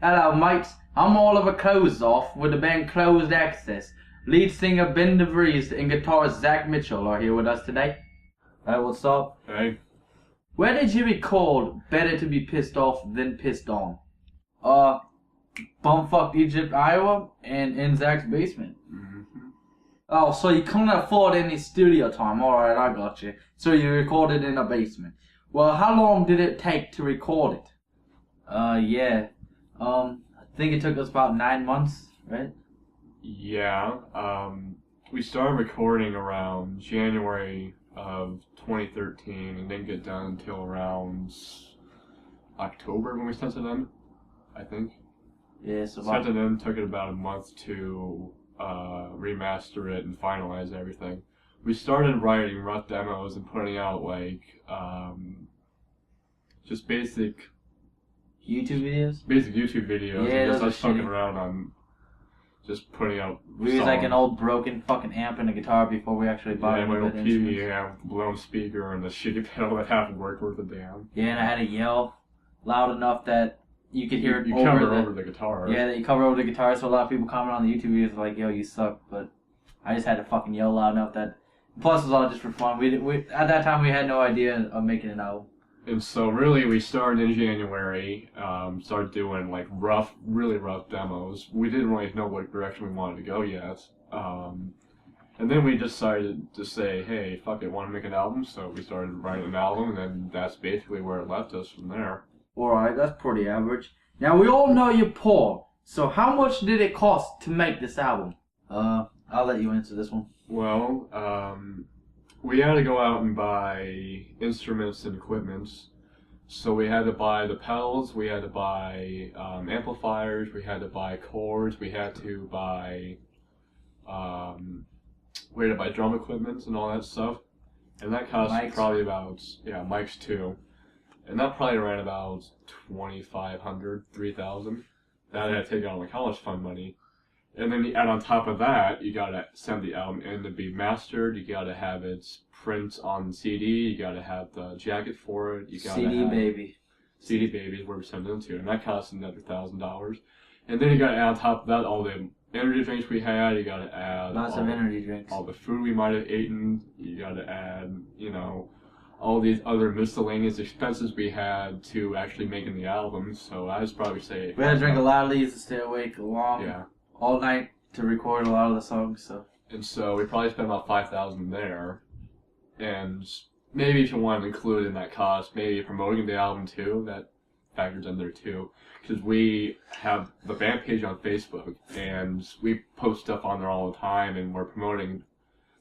Hello, mates. I'm Oliver Kozoff with the band Closed Access. Lead singer Ben DeVries and guitarist Zach Mitchell are here with us today. Hey, what's up? Hey. Where did you record Better to Be Pissed Off Than Pissed On? Bumfuck Egypt, Iowa, and in Zach's basement. Mm-hmm. Oh, so you couldn't afford any studio time. Alright, I got you. So you recorded in a basement. Well, how long did it take to record it? Yeah. I think it took us about 9 months, right? Yeah. We started recording around January of 2013 and didn't get done until around October when we sent it in, I think. Yeah, so Sent it in, took it about a month to remaster it and finalize everything. We started writing rough demos and putting out like just basic YouTube videos? Basic YouTube videos. Yeah, And just those us are fucking shitty. around on just putting out We used like an songs. old broken fucking amp and a guitar before we actually bought Yeah, any my old good instruments. PVA with the blown speaker and the shitty pedal that half worked worth a damn. Yeah, and I had to yell loud enough that you could hear it You over cover the... over the guitar. Yeah, that you cover over the guitar, so a lot of people comment on the YouTube videos like, yo, you suck, but I just had to fucking yell loud enough that... Plus, it was all just for fun. We at that time, we had no idea of making an album. And so really we started in January, started doing like really rough demos. We didn't really know what direction we wanted to go yet. And then we decided to say, hey, fuck it, want to make an album? So we started writing an album, and then that's basically where it left us from there. Alright, that's pretty average. Now, we all know you're poor, so how much did it cost to make this album? I'll let you answer this one. Well, we had to go out and buy instruments and equipment. So we had to buy the pedals, we had to buy amplifiers, we had to buy cords, we had to buy drum equipment and all that stuff. And that cost Mics. probably about, mics too. And that probably ran about $2,500, $3,000. That I had to take out of my college fund money. And then you add on top of that, you gotta send the album in to be mastered, you gotta have it print on CD, you gotta have the jacket for it, you gotta CD have... Baby. CD Baby is where we send it into, and that costs another $1,000. And then you gotta add on top of that all the energy drinks we had, you gotta add Lots of energy drinks. all the food we might have eaten, you gotta add, all these other miscellaneous expenses we had to actually making the album, so I would probably say... We had to drink a lot of these to stay awake Yeah. all night to record a lot of the songs, so... And so we probably spent about $5,000 there. And maybe if you want to include in that cost, maybe promoting the album too, that factors in there too. Because we have the band page on Facebook, and we post stuff on there all the time, and we're promoting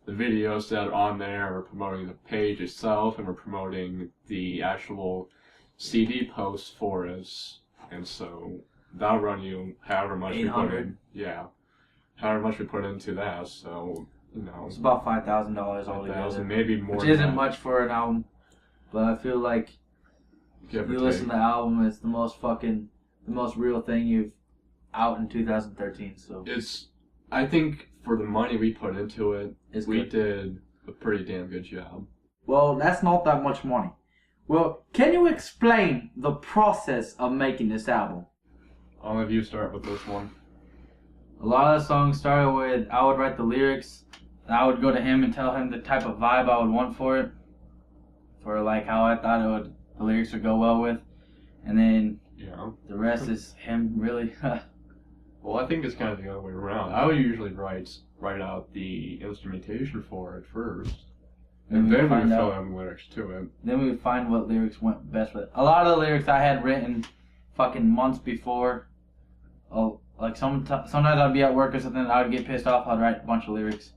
the videos that are on there, we're promoting the page itself, and we're promoting the actual CD posts for us. And so that'll run you however much we put in. Yeah. However much we put into that, so... It's about $5,000 altogether. 5,000, maybe more. Which than isn't that. much for an album. But I feel like Give if or you listen take. to the album, it's the most real thing you've out in 2013. So I think for the money we put into it, we good. did a pretty damn good job. Well, that's not that much money. Well, can you explain the process of making this album? I'll have you start with this one. A lot of the songs started with I would write the lyrics. I would go to him and tell him the type of vibe I would want for it, for like how I thought the lyrics would go well with, and then the rest is him really. Well, I think it's kind of the other way around. I would usually write out the instrumentation for it first, and then we would fill in lyrics to it. Then we would find what lyrics went best with. A lot of the lyrics I had written fucking months before. Oh, like sometimes I'd be at work or something, I would get pissed off, I'd write a bunch of lyrics.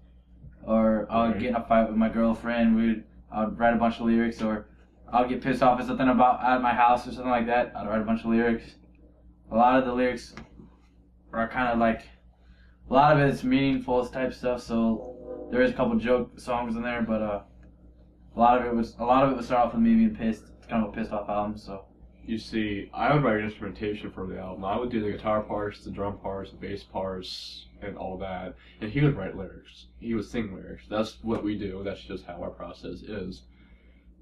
Or I would get in a fight with my girlfriend, I would write a bunch of lyrics, or I would get pissed off at something about at my house or something like that, I'd write a bunch of lyrics. A lot of the lyrics are kind of like, a lot of it's meaningful type stuff, so there is a couple joke songs in there, but a lot of it would start off with me being pissed. It's kind of a pissed off album, so. You see, I would write instrumentation for the album. I would do the guitar parts, the drum parts, the bass parts, and all that. And he would write lyrics. He would sing lyrics. That's what we do. That's just how our process is.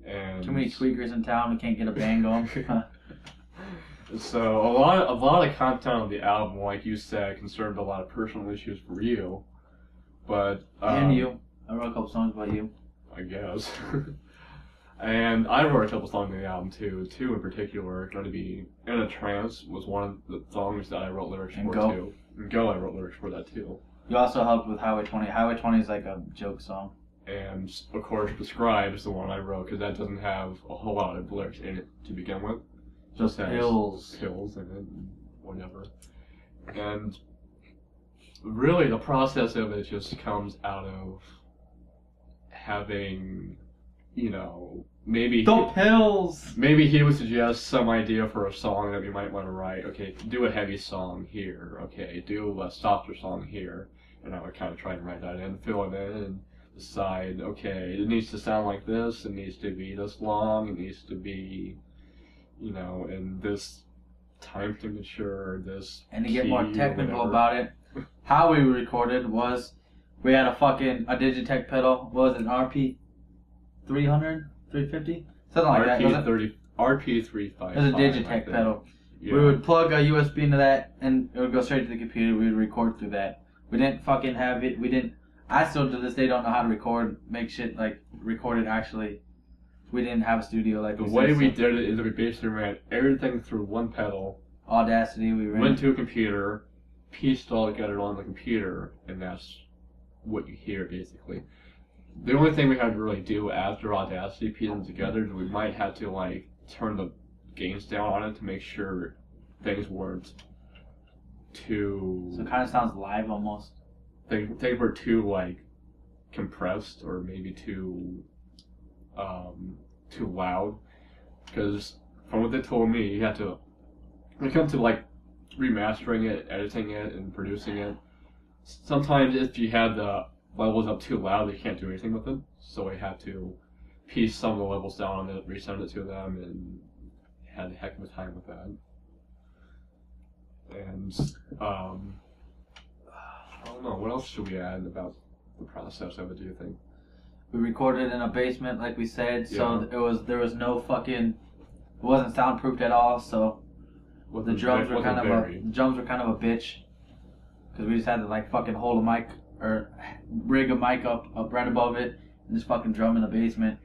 And Too many tweakers in town, we can't get a band going. So a lot of content on the album, like you said, concerned a lot of personal issues for you. But and you, I wrote a couple songs about you. I guess. And I wrote a couple songs on the album too. Two in particular, going to be "In a Trance" was one of the songs that I wrote lyrics And for Go. too. And "Go" I wrote lyrics for that too. You also helped with Highway 20. Highway 20 is like a joke song. And of course, "Prescribed" is the one I wrote because that doesn't have a whole lot of lyrics in it to begin with. Just has pills. Pills in it, and whatever. And really, the process of it just comes out of having, you know, maybe pills! maybe he would suggest some idea for a song that we might want to write. Okay, do a heavy song here. Okay, do a softer song here. And I would kind of try to write that in, fill it in, and decide, okay, it needs to sound like this, it needs to be this long, it needs to be, you know, in this time signature, this And to get key more or technical whatever. about it, how we recorded was we had a Digitech pedal. What was it, an RP 300? 350? Something like that. RP355. It was a Digitech pedal. Yeah. We would plug a USB into that and it would go straight to the computer. We would record through that. We didn't fucking have it. I still to this day don't know how to make shit like record it actually. We didn't have a studio like The way we did it is we basically ran everything through one pedal, Audacity. We ran. went to a computer, pieced all together on the computer, and that's what you hear basically. The only thing we had to really do after Audacity piecing them together is we might have to like turn the gains down on it to make sure things weren't too. So it kind of sounds live almost. Things were too like compressed or maybe too loud, because from what they told me, you had to, when it comes to like remastering it, editing it, and producing it, sometimes if you had the levels up too loud, you can't do anything with it. So we had to piece some of the levels down on it, resend it to them, and had a heck of a time with that. And I don't know, what else should we add about the process of it, do you think? We recorded in a basement, like we said, so Yeah. there was no fucking, it wasn't soundproofed at all. So the drums were kind of a bitch, because we just had to like fucking hold a mic or rig a mic up right above it and just fucking drum in the basement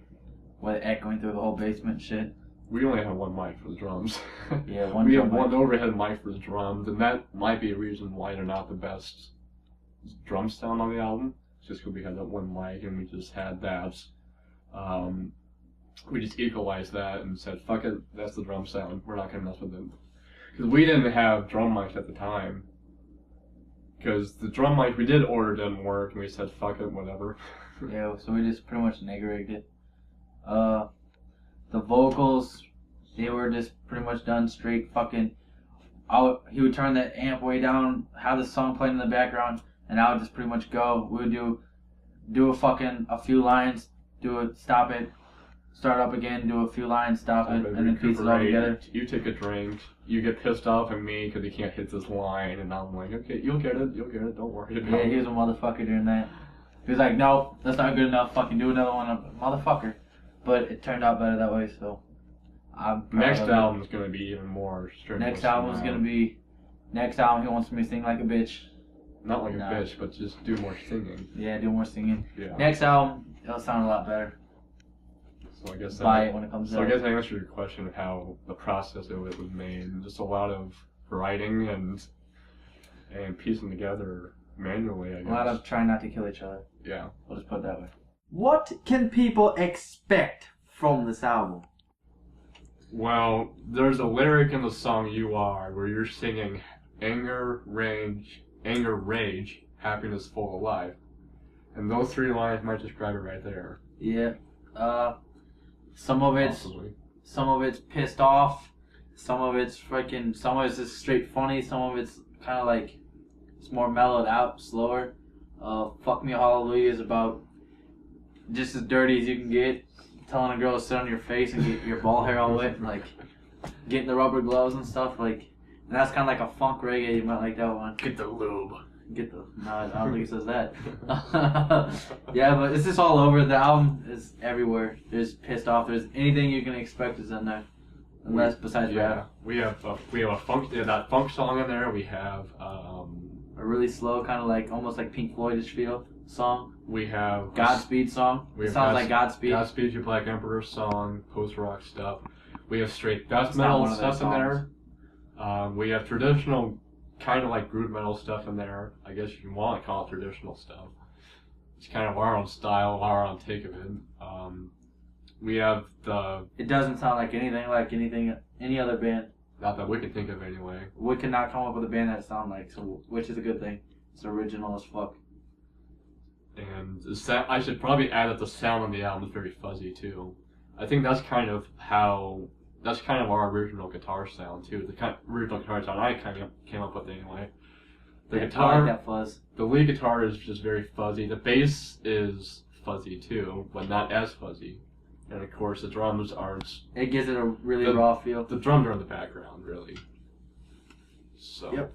with it echoing through the whole basement and shit. We only have one mic for the drums. Yeah, one We drum have one mic. overhead mic for the drums, and that might be a reason why they're not the best drum sound on the album. Just because we had that one mic and we just had that. We just equalized that and said, fuck it, that's the drum sound. We're not going to mess with it. Because we didn't have drum mics at the time. Because the drum mic we did order didn't work, and we said, fuck it, whatever. Yeah, so we just pretty much nigga rigged it. The vocals, they were just pretty much done straight fucking. He would turn the amp way down, have the song playing in the background, and I would just pretty much go. We would do a few lines, stop it, start up again, do a few lines, stop it, and then piece it all together. You take a drink, you get pissed off at me because you can't hit this line, and I'm like, okay, you'll get it, don't worry about Yeah, it. he was a motherfucker doing that. He was like, no, that's not good enough, fucking do another one, motherfucker. But it turned out better that way, so I'm proud Next of it. album is going to be even more strenuous. Next album he wants me to sing like a bitch. Not like No. a bitch, but just do more singing. Yeah, do more singing. Yeah. Next album, it'll sound a lot better. So I guess Buy it when it comes So I out. guess I answered your question of how the process of it was made. Just a lot of writing and piecing together manually, I guess. A lot of trying not to kill each other. Yeah. We'll just put it that way. What can people expect from this album? Well, there's a lyric in the song "You Are" where you're singing anger, rage, happiness, full of life. And those three lines might describe it right there. Yeah. Some of Possibly. it's pissed off. Some of it's just straight funny. Some of it's kind of like it's more mellowed out, slower. Fuck Me Hallelujah is about just as dirty as you can get, telling a girl to sit on your face and get your ball hair all wet, and like getting the rubber gloves and stuff. Like, and that's kind of like a funk reggae. You might like that one. Get the lube. No, I don't think it says that. Yeah, but it's just all over. The album is everywhere. There's pissed off. There's anything you can expect is in there. Unless besides rap. We have a funk. Yeah, that funk song in there. We have A really slow, kind of like almost like Pink Floyd-ish feel song. we have Godspeed song. We It have sounds like Godspeed. Godspeed Your Black Emperor song, post rock stuff. We have straight death It's not metal one of their stuff in there. We have traditional, kind of like groove metal stuff in there. I guess you want to call it traditional stuff. It's kind of our own style, our own take of it. We have It doesn't sound like anything any other band. not that we can think of anyway. We could not come up with a band that sound like, so which is a good thing. It's original as fuck. And I should probably add that the sound on the album is very fuzzy too. I think that's kind of our original guitar sound too. The kind of original guitar sound I kind of came up with anyway. The I guitar, like that fuzz. the lead guitar is just very fuzzy. The bass is fuzzy too, but not as fuzzy. And of course, the drums aren't. It gives it a really raw feel. The drums are in the background, really. So. Yep.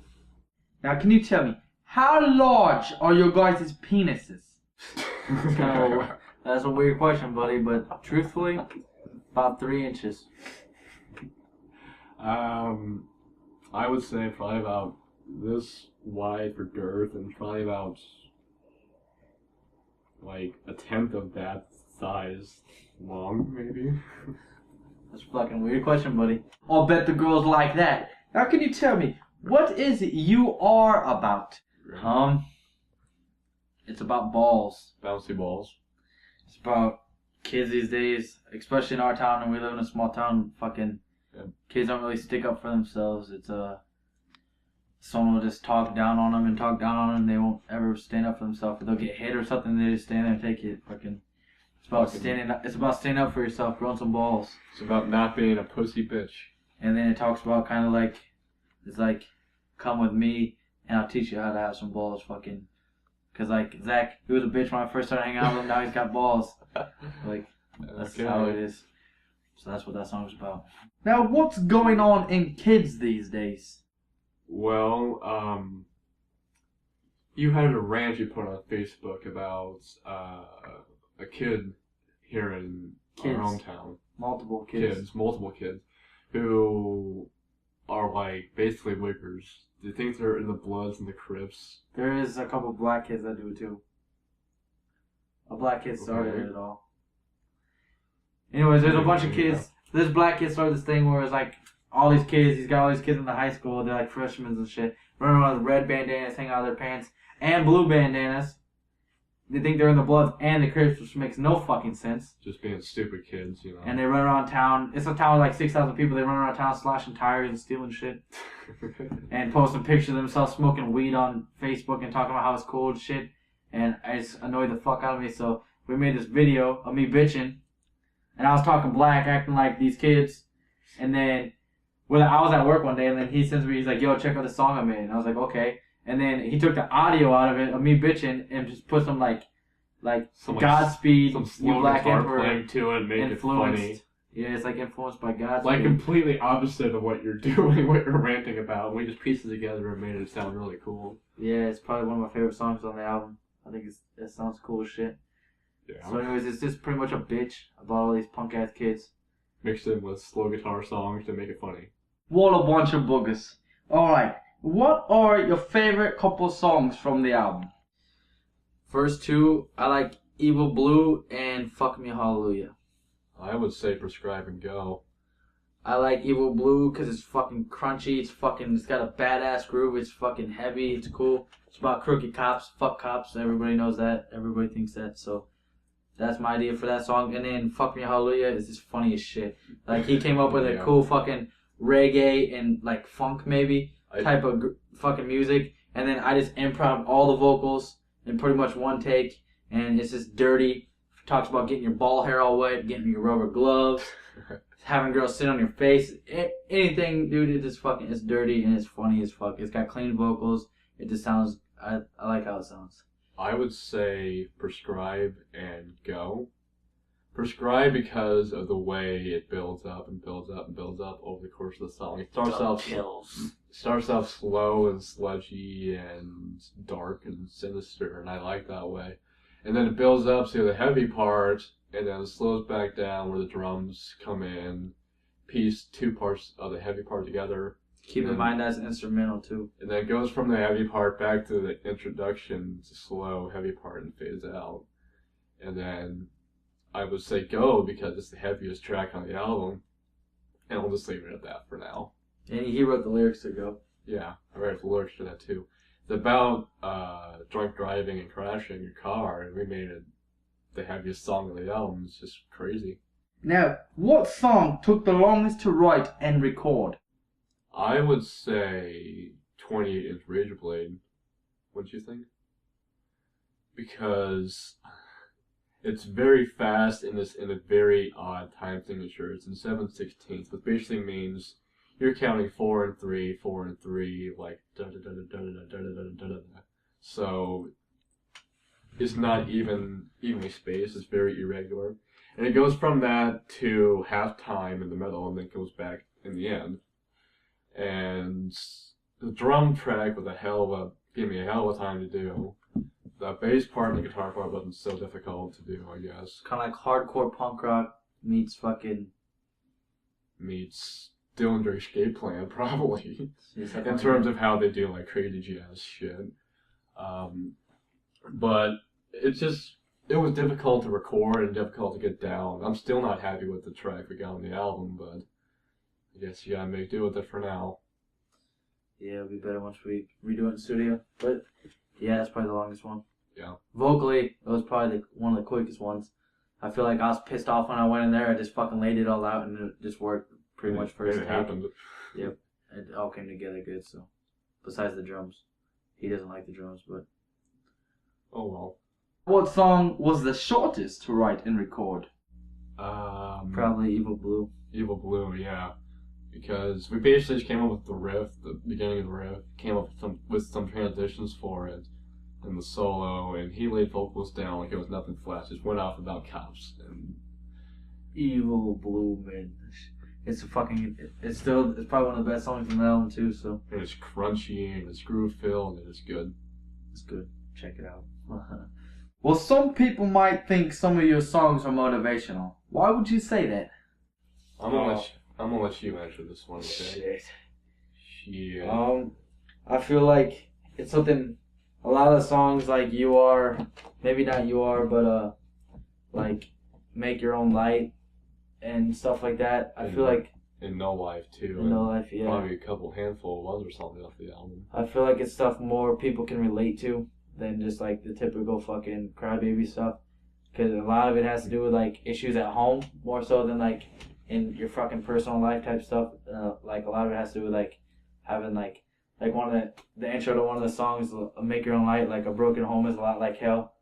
Now, can you tell me, how large are your guys' penises? So, that's a weird question, buddy, but truthfully, about 3 inches. I would say probably about this wide for girth and probably about like a tenth of that size long, maybe. That's a fucking weird question, buddy. I'll bet the girls like that. Now, can you tell me, what is it you are about? It's about balls. Bouncy balls. It's about kids these days, especially in our town, and we live in a small town. Fucking kids don't really stick up for themselves. It's someone will just talk down on them and talk down on them. They won't ever stand up for themselves. If they'll get hit or something, they just stand there and take it. Fucking. It's about standing up. It's about standing up for yourself, growing some balls. It's about not being a pussy bitch. And then it talks about kind of like, it's like, come with me and I'll teach you how to have some balls. Fucking. Cause like Zach, he was a bitch when I first started hanging out with him. Now he's got balls. Like that's how it is. So that's what that song's about. Now, what's going on in kids these days? Well, you had a rant you put on Facebook about a kid here in our hometown. Multiple kids, who are like basically wickers. Do you think they're in the Bloods and the Crips? There is a couple black kids that do it too. A black kid started it all. Anyways, there's a bunch of kids. This black kid started this thing where it's like all these kids. He's got all these kids in the high school. They're like freshmen and shit. Running around with red bandanas hanging out of their pants and blue bandanas. They think they're in the Bloods and the Crips, which makes no fucking sense. Just being stupid kids, you know. And they run around town. It's a town with like 6,000 people. They run around town slashing tires and stealing shit. And posting pictures of themselves smoking weed on Facebook and talking about how it's cool and shit. And I just annoyed the fuck out of me. So we made this video of me bitching. And I was talking black, acting like these kids. And then I was at work one day, and then he sends me, he's like, yo, check out the song I made. And I was like, okay. And then he took the audio out of it of me bitching and just put some like Godspeed, some you slow Black guitar Emperor playing to it and make it funny. Yeah, it's like influenced by Godspeed. Like completely opposite of what you're doing, what you're ranting about. We just pieced it together and made it sound really cool. Yeah, it's probably one of my favorite songs on the album. I think it sounds cool as shit. Yeah. So anyways, it's just pretty much a bitch about all these punk ass kids. Mixed in with slow guitar songs to make it funny. What a bunch of boogers. Alright, what are your favorite couple songs from the album? First two, I like Evil Blue and Fuck Me Hallelujah. I would say Prescribe and Go. I like Evil Blue because it's fucking crunchy, it's got a badass groove, it's fucking heavy, it's cool. It's about crooked cops, fuck cops, everybody knows that, everybody thinks that, so that's my idea for that song. And then Fuck Me Hallelujah is just funny as shit. Like he came up with a cool fucking reggae and like funk maybe type of fucking music, and then I just improv all the vocals in pretty much one take, and it's just dirty. Talks about getting your ball hair all wet, getting your rubber gloves, having girls sit on your face, anything, dude. It's dirty and it's funny as fuck. It's got clean vocals. It just sounds. I like how it sounds. I would say Prescribe and Go. Prescribe because of the way it builds up and builds up and builds up over the course of the song. It starts off slow and sludgy and dark and sinister, and I like that way. And then it builds up to the heavy part, and then it slows back down where the drums come in, piece two parts of the heavy part together. Keep in mind that's instrumental too. And then it goes from the heavy part back to the introduction, to slow heavy part, and fades out. And then I would say go because it's the heaviest track on the album. And I'll just leave it at that for now. And he wrote the lyrics to Go. Yeah, I wrote the lyrics to that too. It's about drunk driving and crashing your car, and we made it the heaviest song of the album. It's just crazy. Now, what song took the longest to write and record? I would say 28-inch Razor Blade. Wouldn't you think? Because it's very fast and it's in a very odd time signature. It's in 7/16, which basically means you're counting 4 and 3, 4 and 3, like da da da da da da da da da da da. So it's not evenly spaced. It's very irregular, and it goes from that to halftime in the middle, and then goes back in the end. And the drum track was gave me a hell of a time to do. The bass part and the guitar part wasn't so difficult to do, I guess. Kind of like hardcore punk rock meets fucking... Meets Dillinger Escape Plan, probably. In terms of how they do like crazy jazz shit. But it was difficult to record and difficult to get down. I'm still not happy with the track we got on the album, but I guess you gotta make do with it for now. Yeah, it'll be better once we redo it in studio. But yeah, that's probably the longest one. Yeah. Vocally, it was probably one of the quickest ones. I feel like I was pissed off when I went in there. I just fucking laid it all out and it just worked pretty much first It take. happened. Yep. It all came together good, so. Besides the drums. He doesn't like the drums, but... Oh well. What song was the shortest to write and record? Probably Evil Blue. Evil Blue, yeah. Because we basically just came up with the riff, the beginning of the riff, came up with some transitions for it, and the solo, and he laid vocals down like it was nothing flat, just went off about cops. And Evil Blue, man. It's probably one of the best songs from the album too, so. And it's crunchy, and it's groove filled, and it's good. It's good. Check it out. Well, some people might think some of your songs are motivational. Why would you say that? I'm gonna let you answer this one, okay? Shit. Yeah. I feel like it's something. A lot of the songs like You Are, maybe not You Are, but like Make Your Own Light and stuff like that. I feel like in No Life too. in No Life, yeah. Probably a handful of other songs off the album. I feel like it's stuff more people can relate to than just like the typical fucking crybaby stuff. Because a lot of it has to do with like issues at home more so than like in your fucking personal life type stuff. Like a lot of it has to do with like having like one of the intro to one of the songs, Make Your Own Light, like a broken home is a lot like hell.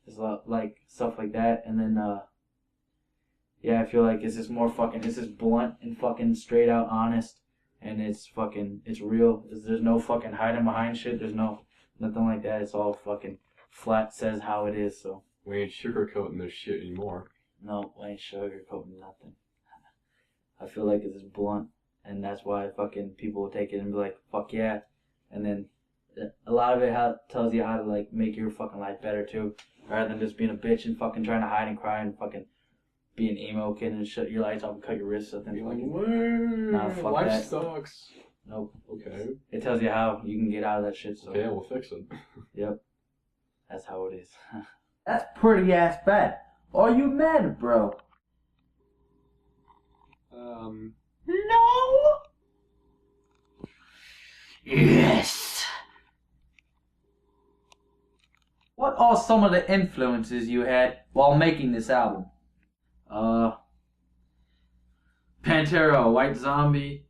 It's a lot like stuff like that. And then yeah, I feel like it's just blunt and fucking straight out honest, and it's real. There's no fucking hiding behind shit. There's nothing like that. It's all fucking flat, says how it is. So we ain't sugarcoating this shit anymore. no, I ain't sugarcoating nothing. I feel like it's just blunt, and that's why fucking people will take it and be like, fuck yeah. And then a lot of it tells you how to like make your fucking life better too, rather than just being a bitch and fucking trying to hide and cry and fucking be an emo kid and shut your lights off and cut your wrists or something. Nah, fuck life that. sucks. Nope. Okay. It tells you how you can get out of that shit. So Okay, we'll fix it. Yep. That's how it is. That's pretty ass bad. Are you mad, bro? No. Yes. What are some of the influences you had while making this album? Pantera, White Zombie,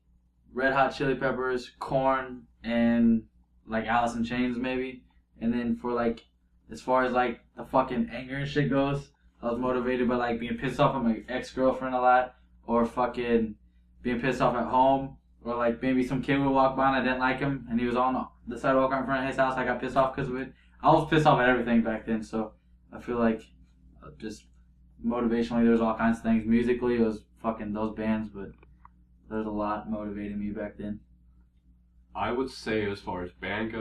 Red Hot Chili Peppers, Korn, and like Alice in Chains maybe. And then for like, as far as like the fucking anger and shit goes, I was motivated by like being pissed off at my ex-girlfriend a lot, or fucking being pissed off at home, or like maybe some kid would walk by and I didn't like him, and he was on the sidewalk in front of his house. I got pissed off because of it. I was pissed off at everything back then, so I feel like just motivationally there was all kinds of things. Musically, it was fucking those bands, but there's a lot motivating me back then. I would say as far as bands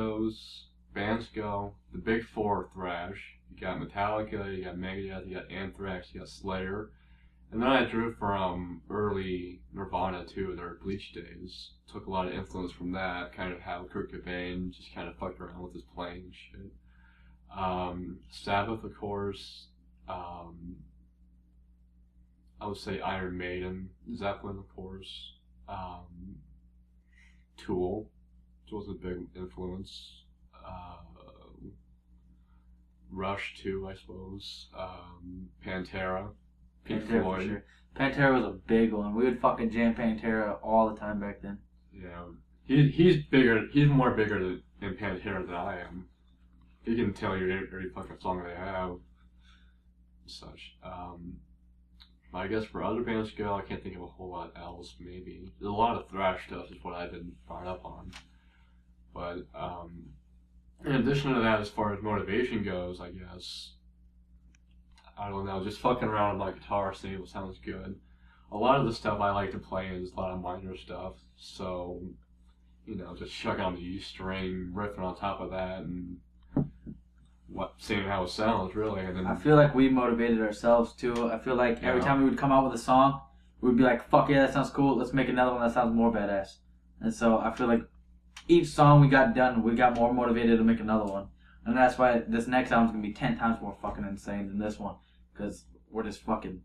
go, the big four are thrash. You got Metallica, you got Megadeth, you got Anthrax, you got Slayer, And then I drew from early Nirvana too, their Bleach days. Took a lot of influence from that, kind of how Kurt Cobain just kind of fucked around with his playing and shit. Sabbath, of course. I would say Iron Maiden, Zeppelin, of course. Tool was a big influence. Rush too, I suppose. Pantera. Pink Pantera Floyd. for sure. Pantera was a big one. We would fucking jam Pantera all the time back then. Yeah, he's bigger. He's more bigger than Pantera than I am. He can tell you every fucking song they have, and such. I guess for other bands to go, I can't think of a whole lot else. Maybe there's a lot of thrash stuff is what I've been brought up on. But in addition to that, as far as motivation goes, I guess I don't know, just fucking around with my guitar, seeing what sounds good. A lot of the stuff I like to play is a lot of minor stuff, so, you know, just chuck on the E string, riffing on top of that, and seeing how it sounds, really. And then I feel like we motivated ourselves too. I feel like every time we would come out with a song, we'd be like, fuck yeah, that sounds cool, let's make another one that sounds more badass. And so I feel like each song we got done, we got more motivated to make another one. And that's why this next album's gonna be 10 times more fucking insane than this one. Because we're just fucking,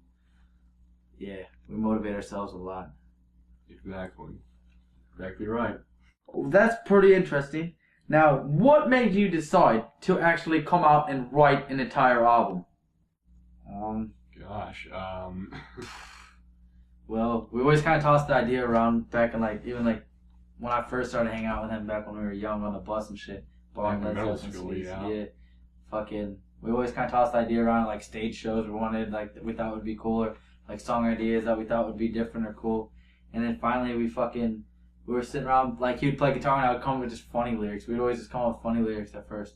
yeah, we motivate ourselves a lot. Exactly. Exactly right. That's pretty interesting. Now, what made you decide to actually come out and write an entire album? Gosh. Well, we always kind of tossed the idea around back in like, even like when I first started hanging out with him back when we were young on the bus and shit. Back in middle school, yeah. Fucking, we always kind of tossed the idea around like stage shows we wanted, like we thought would be cool, or like song ideas that we thought would be different or cool. And then finally we were sitting around, like he would play guitar and I would come up with just funny lyrics. We'd always just come up with funny lyrics at first.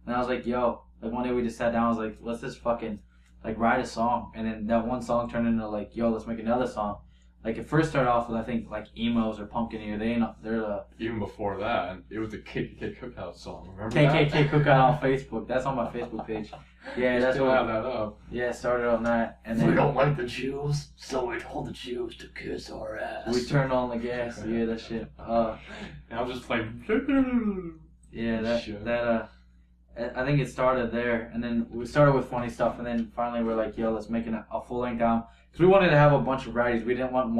And I was like, yo, like one day we just sat down, I was like, let's just fucking like write a song. And then that one song turned into like, yo, let's make another song. Like it first started off with I think like emos or Pumpkin Ear. They're the Even before that, it was the KKK Cookout song. Remember KKK that? Cookout on Facebook. That's on my Facebook page. Yeah, that's Still what. have that up. Yeah, started on that, and We then don't like the Jews, so we told the Jews to kiss our ass. we turned on the gas. Yeah, that shit. And I was just like, Yeah, Shit. I think it started there, and then we started with funny stuff, and then finally we're like, yo, let's make a full length album. Because we wanted to have a bunch of varieties. We didn't want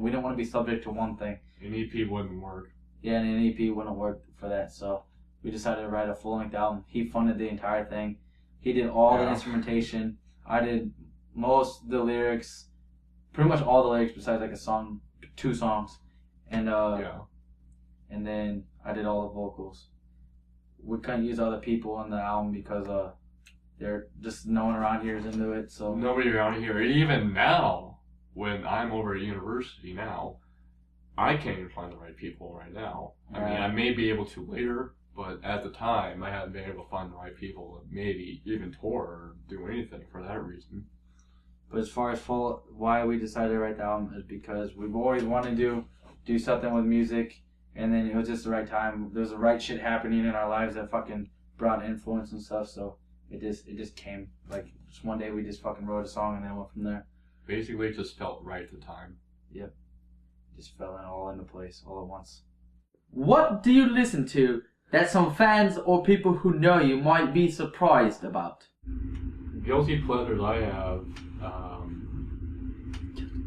we didn't want to be subject to one thing. an EP wouldn't work. Yeah, and an EP wouldn't work for that, so we decided to write a full length album. He funded the entire thing. He did all the instrumentation. I did most of the lyrics, pretty much all the lyrics besides like a song, 2 songs, and and then I did all the vocals. We couldn't use other people on the album because they're just no one around here is into it. So Nobody around here. Even now, when I'm over at university now, I can't even find the right people right now. I mean, I may be able to later, but at the time, I haven't been able to find the right people that maybe even tour or do anything for that reason. But as far as why we decided to write the album is because we've always wanted to do something with music, and then it was just the right time. There was the right shit happening in our lives that fucking brought influence and stuff. So it just came like just one day we just fucking wrote a song and then went from there. Basically, it just felt right at the time. Yep, just fell in all into place all at once. What do you listen to that some fans or people who know you might be surprised about? Guilty pleasures I have.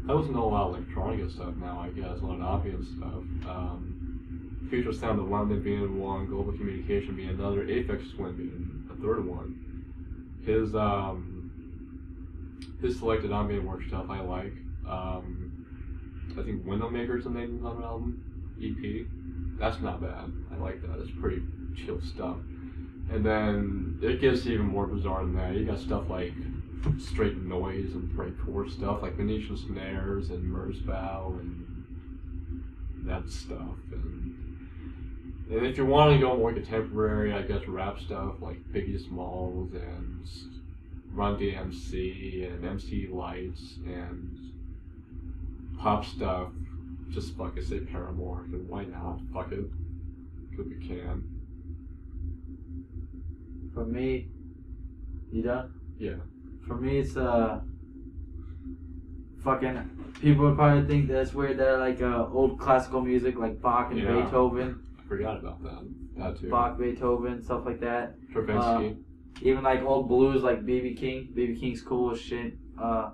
I listen to a lot of electronic stuff now, I guess, a lot of ambient stuff. Future Sound of London being one, Global Communication being another, Aphex Twin being a third one. His selected ambient work stuff I like. I think Windowmaker's the name of the album, EP. That's not bad. I like that. It's pretty chill stuff. And then it gets even more bizarre than that. You got stuff like straight noise and breakcore stuff like Venetian Snares and Merzbow and that stuff. And if you want to go more contemporary, I guess rap stuff like Biggie Smalls and Run DMC and MC Lights and pop stuff. Just fucking say Paramore, and why not? Fuck it. Because we can. For me, you done? Yeah. For me, it's fucking people would probably think that's weird that I like old classical music like Bach and Yeah. Beethoven. I forgot about that. That too. Bach, Beethoven, stuff like that. Stravinsky. Even like old blues like B.B. King. B.B. King's cool as shit. Another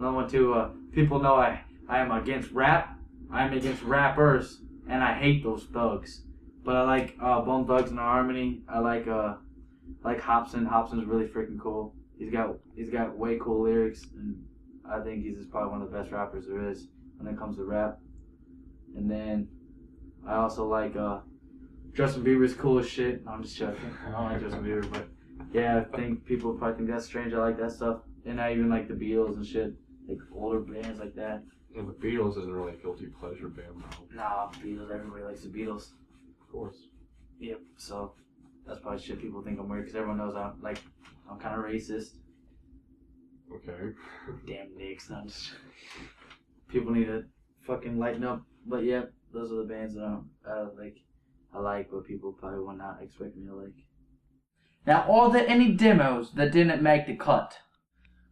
one too. People know I am against rap. I am against rappers, and I hate those thugs. But I like Bone Thugs and Harmony. I like Hobson. Hobson's really freaking cool. He's got way cool lyrics, and I think he's just probably one of the best rappers there is when it comes to rap. And then I also like Justin Bieber's cool as shit. No, I'm just joking. I don't like Justin Bieber, but yeah, I think people probably think that's strange. I like that stuff, and I even like the Beatles and shit, like older bands like that. And the Beatles isn't really a guilty pleasure band though. Nah, Beatles. Everybody likes the Beatles. Of course. Yep. So that's probably shit people think I'm weird because everyone knows I'm kind of racist. Okay. Damn Knicks. I'm just people need to fucking lighten up. But yeah, those are the bands that I like, but people probably will not expect me to like. Now, are there any demos that didn't make the cut?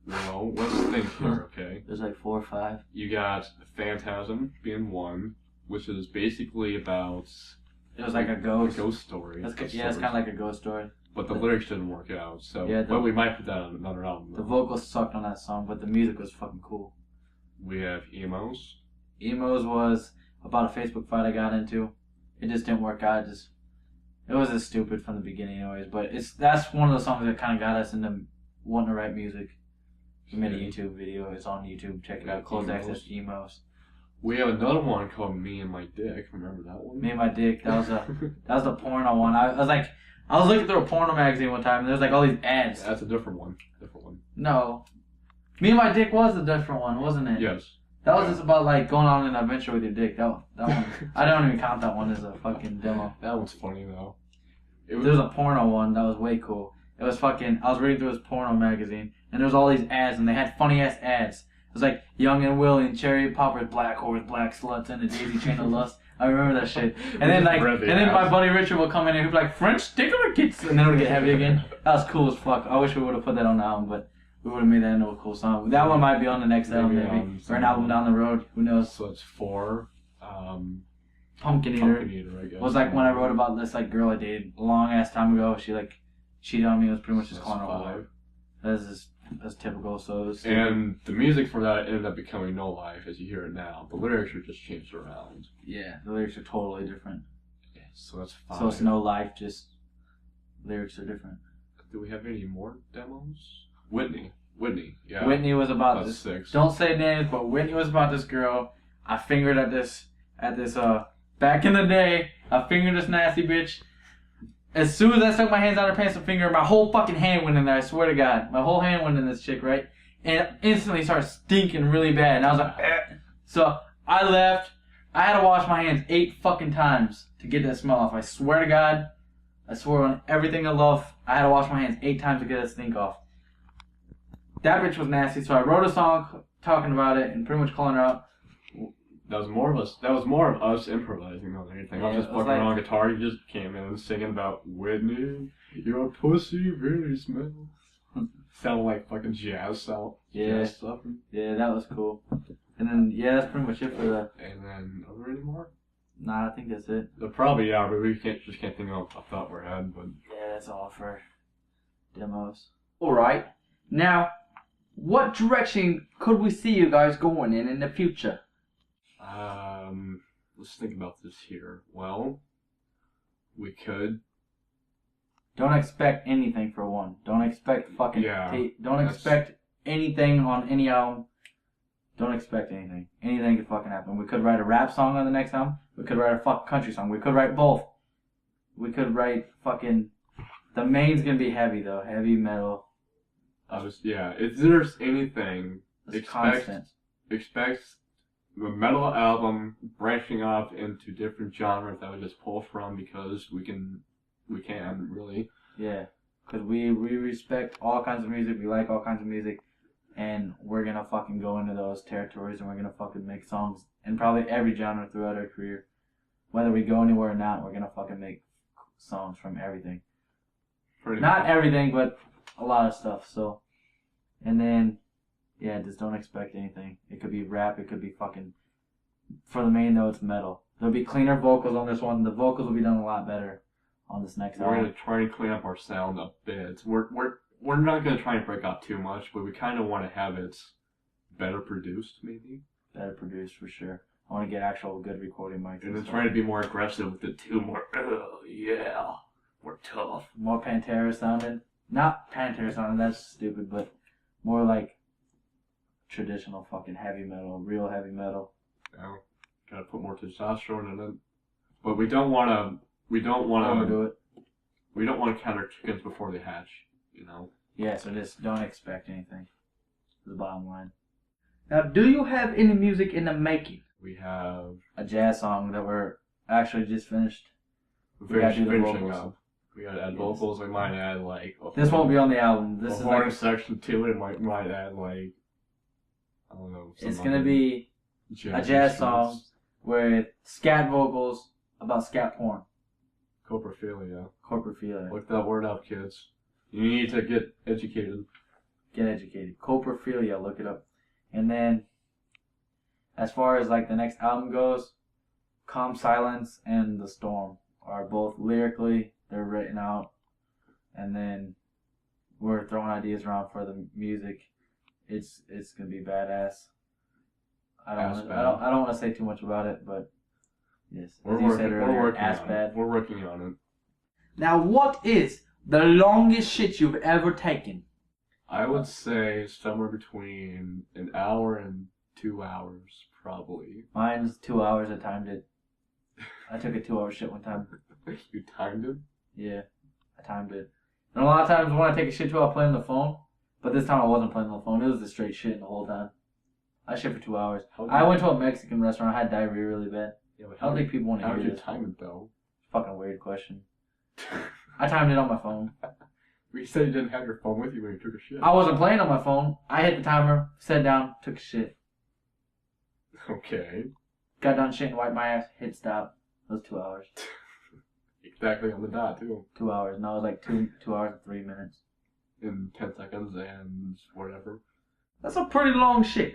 Well, let's think here, okay? There's like 4 or 5. You got Phantasm being one, which is basically about It was like a ghost. ghost story. It's kind of like a ghost story. But the lyrics didn't work out, so Yeah, well, we might put that on another album. The though. vocals sucked on that song, but the music was fucking cool. We have Emos. Emos was about a Facebook fight I got into. It just didn't work out. It was just stupid from the beginning, anyways. But that's one of the songs that kind of got us into wanting to write music. We made a YouTube video. It's on YouTube. Check it out. Closed Emos. access Emos. We have another one called Me and My Dick. Remember that one? Me and My Dick. That was the porno one. I was looking through a porno magazine one time, and there's like all these ads. That's a different one. No, Me and My Dick was a different one, wasn't it? Yes. That was just about like going on an adventure with your dick. That one. I don't even count that one as a fucking demo. That one's funny though. There's a porno one that was way cool. It was fucking. I was reading through this porno magazine, and there was all these ads, and they had funny ass ads. It was like Young and Willie and Cherry Poppers, Black Horse, Black Sluts, and the Daisy Chain of Lust. I remember that shit. And then my buddy Richard would come in and he'd be like, French sticker kits, and then it would get heavy again. That was cool as fuck. I wish we would have put that on the album, but we would have made that into a cool song. That one might be on the next album, maybe, or an album down the road. Who knows? So it's 4. Pumpkin Eater. I guess. Was like when I wrote about this like girl I dated a long ass time ago. She like cheated on me. It was pretty much just calling her a whore. That's typical. So it was And the music for that ended up becoming No Life as you hear it now. The lyrics are just changed around. yeah, the lyrics are totally different. So that's 5. So it's No Life, just lyrics are different. Do we have any more demos? Whitney, yeah. Whitney was about That's this. 6. Don't say names, but Whitney was about this girl. I fingered at this back in the day. I fingered this nasty bitch. As soon as I stuck my hands out her pants and finger, my whole fucking hand went in there. I swear to God, my whole hand went in this chick, right? And it instantly started stinking really bad. And I was like, eh. So I left. I had to wash my hands 8 fucking times to get that smell off. I swear to God, I swear on everything I love, I had to wash my hands 8 times to get that stink off. That bitch was nasty, so I wrote a song talking about it and pretty much calling her out. That was more of us improvising than anything. I was Yeah, just it was fucking like- on guitar. You just came in and singing about Whitney, your pussy really smells. Sounded like fucking jazz stuff. Yeah, that was cool. And then, yeah, that's pretty much it for the... And then, are there any more? Nah, I think that's it. There probably are, but we can't think of off the top of our head. But Yeah, that's all for demos. Alright, now, what direction could we see you guys going in the future? let's think about this here. Well, we could. Don't expect anything for one. Don't expect fucking... don't expect anything on any album. Don't expect anything. Anything could fucking happen. We could write a rap song on the next album. We could write a fucking country song. We could write both. We could write fucking... The main's gonna be heavy though. Heavy metal. If there's anything, It's constant. expect the metal album branching off into different genres that we just pull from because we can really. Yeah. Because we respect all kinds of music. We like all kinds of music. And we're gonna fucking go into those territories and we're gonna fucking make songs in probably every genre throughout our career. Whether we go anywhere or not, we're gonna fucking make songs from everything. Pretty Not much. everything, but a lot of stuff. So, and then, Yeah, just don't expect anything. It could be rap, it could be fucking. For the main though, it's metal. There'll be cleaner vocals on this one. The vocals will be done a lot better on this next We're album. gonna try and clean up our sound a bit. We're not gonna try and break out too much, but we kind of want to have it better produced, maybe. Better produced for sure. I want to get actual good recording mics. And then try to be more aggressive with it too. More, oh yeah, we're tough. More Pantera sounding. Not Pantera sounding, that's stupid, but more like traditional fucking heavy metal, real heavy metal. Yeah, gotta put more testosterone in it. But we don't want to Overdo it. We don't want to count our chickens before they hatch. You know. Yeah, so just don't expect anything. The bottom line. Now, do you have any music in the making? We have A jazz song that we're actually just finished. We gotta do the finishing vocals. up. We gotta add vocals. We might add like This won't be on the album. This a is horn like, section to it. Might add like I don't know. it's some gonna other be a jazz song instruments. with scat vocals about scat porn. Coprophilia. Coprophilia. Look that word up, kids. You need to get educated. Get educated. Coprophilia, look it up. And then, as far as like the next album goes, Calm Silence and The Storm are both lyrically, they're written out. And then we're throwing ideas around for the music. It's gonna be badass. I don't want to say too much about it, but yes, We're as you said working earlier, ass on bad. it. We're working on it. Now, what is the longest shit you've ever taken? I would say somewhere between an hour and 2 hours, probably. Mine's 2 hours. I timed it. I took a 2 hour shit one time. You timed it? Yeah, I timed it. And a lot of times when I take a shit too, I'll play on the phone. But this time I wasn't playing on the phone. It was the straight shit the whole time. I shit for 2 hours. I went to a Mexican restaurant. I had diarrhea really bad. Yeah, but I don't think people want to how hear did you this. time it though? Fucking weird question. I timed it on my phone. You said you didn't have your phone with you when you took a shit. I wasn't playing on my phone. I hit the timer, sat down, took a shit. Okay. Got done shit and wiped my ass, hit stop. It was 2 hours. Exactly on the dot too. 2 hours. No, it was like 2 hours and 3 minutes. In 10 seconds and whatever. That's a pretty long shit.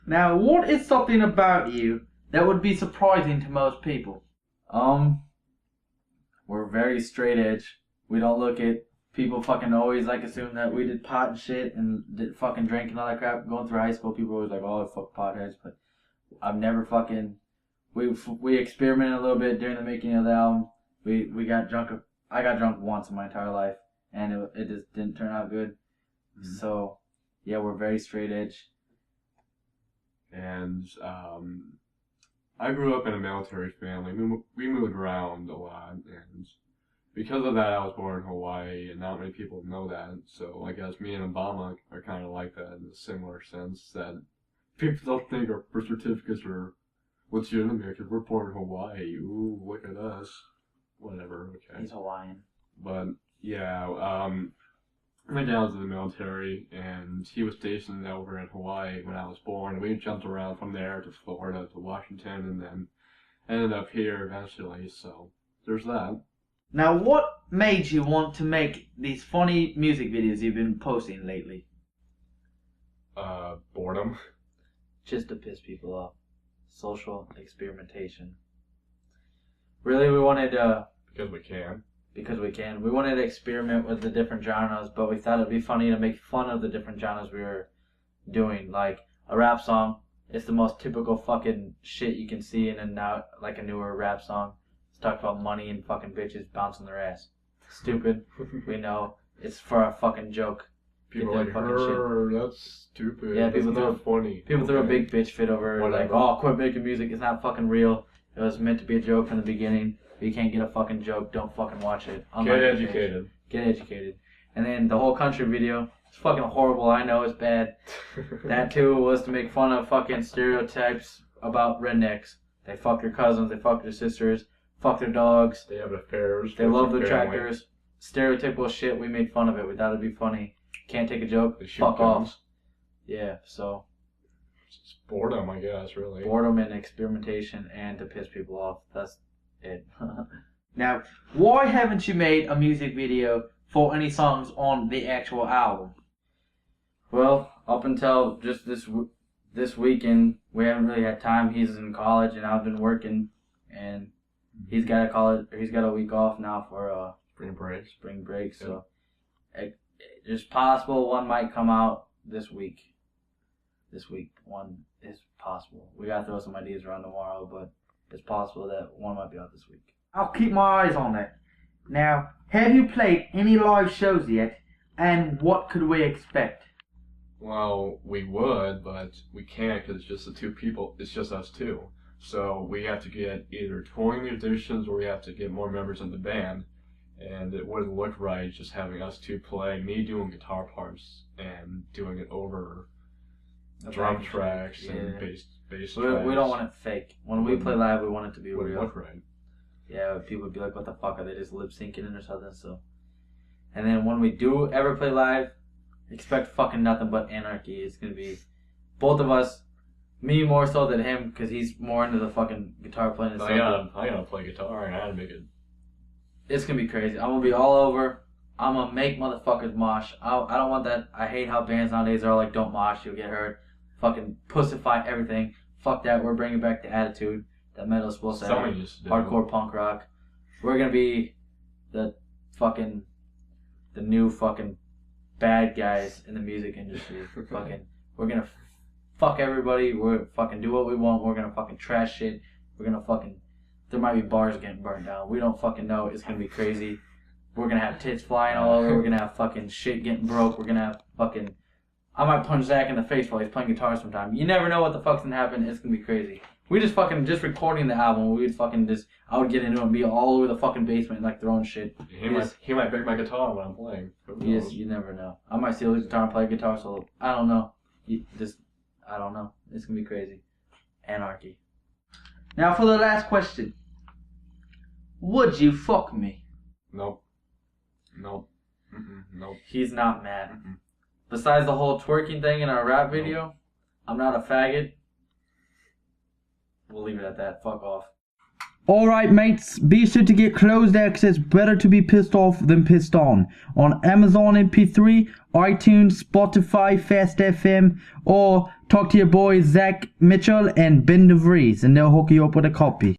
Now, what is something about you that would be surprising to most people? We're very straight edge. We don't look at people fucking always like assume that we did pot and shit and did fucking drink and all that crap. Going through high school, people always like, oh, fuck potheads. But I've never fucking. We experimented a little bit during the making of the album. We got drunk. I got drunk once in my entire life, and it just didn't turn out good. Mm-hmm. So, yeah, we're very straight edge. And I grew up in a military family. We moved around a lot, and because of that, I was born in Hawaii, and not many people know that. So I guess me and Obama are kind of like that in a similar sense that people don't think our birth certificates are legitimate because we're born in Hawaii. Ooh, look at us. Whatever. Okay. He's Hawaiian. But yeah, my dad was in the military, and he was stationed over in Hawaii when I was born. We jumped around from there to Florida to Washington, and then ended up here eventually. So there's that. Now, what made you want to make these funny music videos you've been posting lately? Boredom. Just to piss people off. Social experimentation. Really, we wanted Because we can. because we can. We wanted to experiment with the different genres, but we thought it'd be funny to make fun of the different genres we were doing. Like a rap song, it's the most typical fucking shit you can see in and out, like a newer rap song. It's talk about money and fucking bitches bouncing their ass. Stupid. We know. It's for a fucking joke. People Get are that like, fucking shit. that's stupid. Yeah, That's people not funny. People threw a Okay. big bitch fit over it, like, Whatever. oh, quit making music. It's not fucking real. It was meant to be a joke from the beginning. If you can't get a fucking joke, don't fucking watch it. Get Unlike the bitch. educated. Get educated. And then the whole country video, it's fucking horrible. I know it's bad. That too was to make fun of fucking stereotypes about rednecks. They fuck their cousins, they fuck their sisters, fuck their dogs, They have affairs. they with love their their family. tractors. Stereotypical shit, we made fun of it. We thought it'd be funny. Can't take a joke, They shoot fuck guns. off. Yeah, so It's boredom, I guess, really. boredom and experimentation and to piss people off. That's it. Now, why haven't you made a music video for any songs on the actual album? Well, up until just this weekend, we haven't really had time. He's in college, and I've been working, and he's got a week off now for spring break. So it's possible one might come out this week. One is possible. We gotta throw some ideas around tomorrow, but it's possible that one might be out this week. I'll keep my eyes on it. Now, have you played any live shows yet? And what could we expect? Well, we would, but we can't because it's just the two people. It's just us two. So we have to get either touring musicians or we have to get more members in the band. And it wouldn't look right just having us two play, me doing guitar parts and doing it over drum tracks and bass tracks. We don't want it fake. When we play live, we want it to be Wouldn't real. look right. Yeah, people would be like, what the fuck, are they just lip syncing it or something? So, and then when we do ever play live, expect fucking nothing but anarchy. It's gonna be both of us, me more so than him, because he's more into the fucking guitar playing. I gotta play guitar and I gotta make it. It's gonna be crazy. I'm gonna be all over. I'm gonna make motherfuckers mosh. I don't want that. I hate how bands nowadays are like, don't mosh, you'll get hurt. Fucking pussify everything. Fuck that. We're bringing back the attitude that metal's supposed to have. Hardcore punk rock. We're gonna be the new fucking bad guys in the music industry. We're gonna fuck everybody. We're fucking do what we want. We're gonna fucking trash shit. We're gonna fucking. There might be bars getting burned down. We don't fucking know. It's gonna be crazy. We're gonna have tits flying all over. We're gonna have fucking shit getting broke. We're gonna have fucking. I might punch Zach in the face while he's playing guitar sometime. You never know what the fuck's gonna happen. It's gonna be crazy. We just recording the album. I would get into it and be all over the fucking basement like throwing shit. He might break my guitar when I'm playing. Yes, you never know. I might steal his guitar and play a guitar solo. I don't know. I don't know. It's gonna be crazy. Anarchy. Now for the last question. Would you fuck me? Nope. Nope. Nope. He's not mad. Besides the whole twerking thing in our rap video, I'm not a faggot. We'll leave it at that. Fuck off. Alright mates, be sure to get closed access. It's better to be pissed off than pissed on Amazon MP3, iTunes, Spotify, Fast FM, or talk to your boys Zach Mitchell and Ben DeVries and they'll hook you up with a copy.